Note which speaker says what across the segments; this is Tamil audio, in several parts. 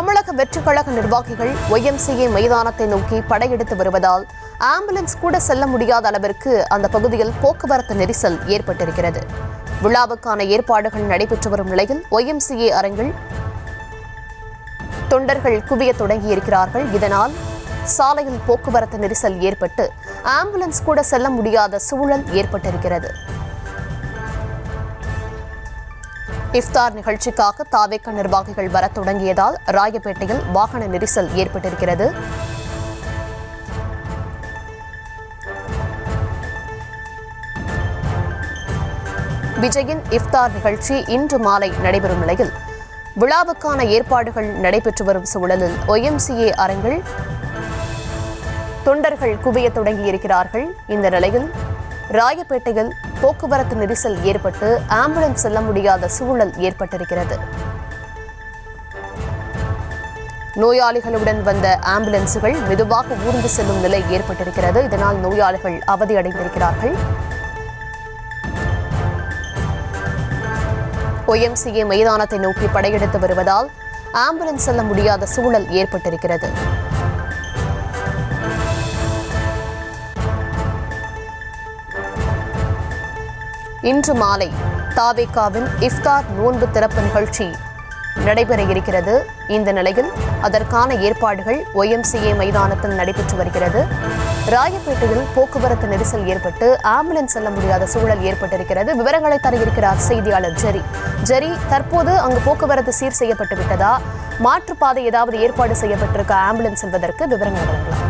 Speaker 1: தமிழக வெற்றி கழக நிர்வாகிகள் YMCA மைதானத்தை நோக்கி படையெடுத்து வருவதால் ஆம்புலன்ஸ் கூட செல்ல முடியாத அளவிற்கு அந்த பகுதியில் போக்குவரத்து நெரிசல் ஏற்பட்டிருக்கிறது. விழாவுக்கான ஏற்பாடுகள் நடைபெற்று வரும் நிலையில் YMCA அரங்கில் தொண்டர்கள் குவிய தொடங்கியிருக்கிறார்கள். இதனால் சாலையில் போக்குவரத்து நெரிசல் ஏற்பட்டு ஆம்புலன்ஸ் கூட செல்ல முடியாத சூழல் ஏற்பட்டிருக்கிறது. இஃப்தார் நிகழ்ச்சிக்காக தாவேக நிர்வாகிகள் வர தொடங்கியதால் ராயப்பேட்டையில் வாகன நெரிசல் ஏற்பட்டிருக்கிறது. விஜயின் இஃப்தார் நிகழ்ச்சி இன்று மாலை நடைபெறும் நிலையில் விழாவுக்கான ஏற்பாடுகள் நடைபெற்று வரும் சூழலில் YMCA அரங்கில் தொண்டர்கள் குவிய தொடங்கியிருக்கிறார்கள். இந்த நிலையில் ராயப்பேட்டையில் போக்குவரத்து நெரிசல் ஏற்பட்டு ஆம்புலன்ஸ் செல்ல முடியாத சூழல் ஏற்பட்டிருக்கிறது. நோயாளிகளுடன் வந்த ஆம்புலன்ஸுகள் மெதுவாக ஊர்ந்து செல்லும் நிலை ஏற்பட்டிருக்கிறது. இதனால் நோயாளிகள் அவதியடைந்திருக்கிறார்கள். YMCA மைதானத்தை நோக்கி படையெடுத்து வருவதால் ஆம்புலன்ஸ் செல்ல முடியாத சூழல் ஏற்பட்டிருக்கிறது. இன்று மாலை தாவேகாவின் இஃப்தார் நோன்பு திறப்பு நிகழ்ச்சி நடைபெற இருக்கிறது. இந்த நிலையில் அதற்கான ஏற்பாடுகள் YMCA மைதானத்தில் நடைபெற்று வருகிறது. ராயப்பேட்டையில் போக்குவரத்து நெரிசல் ஏற்பட்டு ஆம்புலன்ஸ் செல்ல முடியாத சூழல் ஏற்பட்டிருக்கிறது. விவரங்களை தர இருக்கிறார் செய்தியாளர் ஜெரி. தற்போது அங்கு போக்குவரத்து சீர் செய்யப்பட்டு விட்டதா? மாற்றுப்பாதை ஏதாவது ஏற்பாடு செய்யப்பட்டிருக்க ஆம்புலன்ஸ் செல்வதற்கு விவரங்கள் வழங்கலாம்.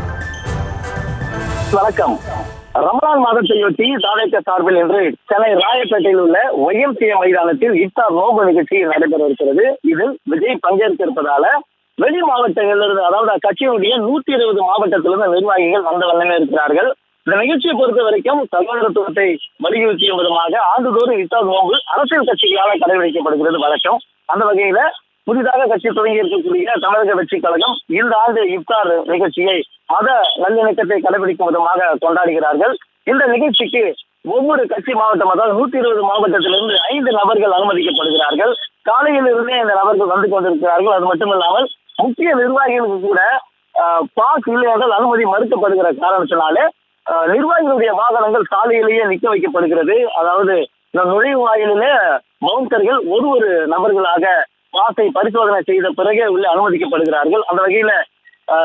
Speaker 2: வணக்கம். ரமலான் மாதத்தையொட்டி தாவேக சார்பில் இன்று சென்னை ராயப்பேட்டையில் உள்ள YMCA மைதானத்தில் இஃப்தார் நோன்பு நிகழ்ச்சி நடைபெற இருக்கிறது. இதில் விஜய் பங்கேற்க இருப்பதால வெளி மாவட்டங்களிலிருந்து, அதாவது கட்சியினுடைய 120 மாவட்டத்திலிருந்து நிர்வாகிகள் வந்த வண்ணமே இருக்கிறார்கள். இந்த நிகழ்ச்சியை பொறுத்த வரைக்கும் சகோதரத்துவத்தை வலியுறுத்திய விதமாக ஆண்டுதோறும் இஃப்தார் நோன்பு அரசியல் கட்சிகளால் கடைபிடிக்கப்படுகிறது வழக்கம். அந்த வகையில புதிதாக கட்சி தொடங்கி இருக்கக்கூடிய தமிழக வெற்றி கழகம் இந்த ஆண்டு இஃப்தார் நிகழ்ச்சியை மத நல்லிணக்கத்தை கடைபிடிக்கும் விதமாக கொண்டாடுகிறார்கள். இந்த நிகழ்ச்சிக்கு ஒவ்வொரு கட்சி மாவட்டம், அதாவது 120 மாவட்டத்திலிருந்து 5 நபர்கள் அனுமதிக்கப்படுகிறார்கள். காலையில் இருந்தே இந்த நபர்கள் வந்து கொண்டிருக்கிறார்கள். அது மட்டுமில்லாமல் முக்கிய நிர்வாகிகளுக்கு கூட பாஸ் இல்லை என்றால் அனுமதி மறுக்கப்படுகிற காரணத்தினாலே நிர்வாகிகளுடைய வாகனங்கள் சாலையிலேயே நிற்க வைக்கப்படுகிறது. அதாவது நுழைவு வாயிலே பவுன்சர்கள் ஒரு நபர்களாக பாஸை பரிசோதனை செய்த பிறகே உள்ள அனுமதிக்கப்படுகிறார்கள். அந்த வகையில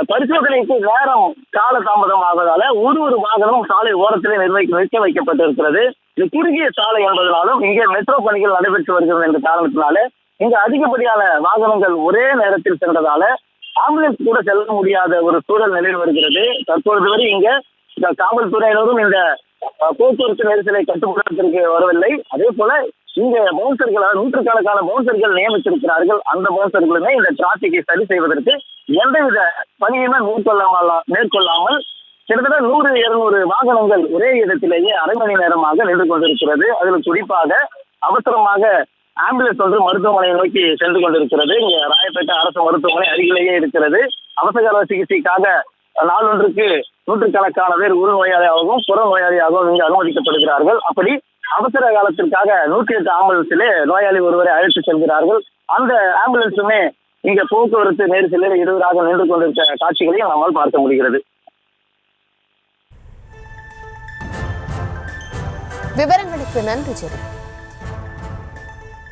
Speaker 2: பரிசோதனைக்கு நேரம் காலதாமதம் ஆவதால ஒரு வாகனமும் சாலை ஓரத்திலே நிற்க வைக்கப்பட்டிருக்கிறது. இது குறுகிய சாலை என்பதனாலும் இங்கே மெட்ரோ பணிகள் நடைபெற்று வருகிறது என்ற காரணத்தினால இங்கு அதிகப்படியான வாகனங்கள் ஒரே நேரத்தில் சென்றதால ஆம்புலன்ஸ் கூட செல்ல முடியாத ஒரு சூழல் நிலையில் வருகிறது. தற்பொழுது வரை இங்க காவல்துறையினரும் இந்த போக்குவரத்து நெரிசலை கட்டுப்படுத்துவதற்கு வரவில்லை. அதே போல இங்க பவுன்சர்கள், நூற்றுக்கணக்கான பவுன்சர்கள் நியமித்திருக்கிறார்கள். அந்த பவுன்சர்களுமே இந்த டிராபிக்கை சரி செய்வதற்கு எந்தவித பணியுமே மேற்கொள்ளாமல் கிட்டத்தட்ட 100-200 வாகனங்கள் ஒரே இடத்திலேயே அரை மணி நேரமாக நின்று கொண்டிருக்கிறது. அதில் குறிப்பாக அவசரமாக ஆம்புலன்ஸ் ஒன்று மருத்துவமனையை நோக்கி சென்று கொண்டிருக்கிறது. இங்க ராயப்பேட்டை அரசு மருத்துவமனை அருகிலேயே இருக்கிறது. அவசர சிகிச்சைக்காக நாளொன்றுக்கு நூற்றுக்கணக்கான பேர் உள் நோயாளியாகவும் புற நோயாளியாகவும் இங்கு அனுமதிக்கப்படுகிறார்கள். அப்படி அவசர காலத்திற்காக 108 ஆம்புலன்ஸிலே நோயாளி ஒருவரை அழைத்து செல்கிறார்கள். அந்த ஆம்புலன்ஸுமே இங்க போக்குவரத்து நெரிசலில் இடையூறாக நின்று கொண்டிருக்க காட்சிகளையும் நம்மால் பார்க்க முடிகிறது.
Speaker 1: விவரங்களுக்கு நன்றி ஜெரி.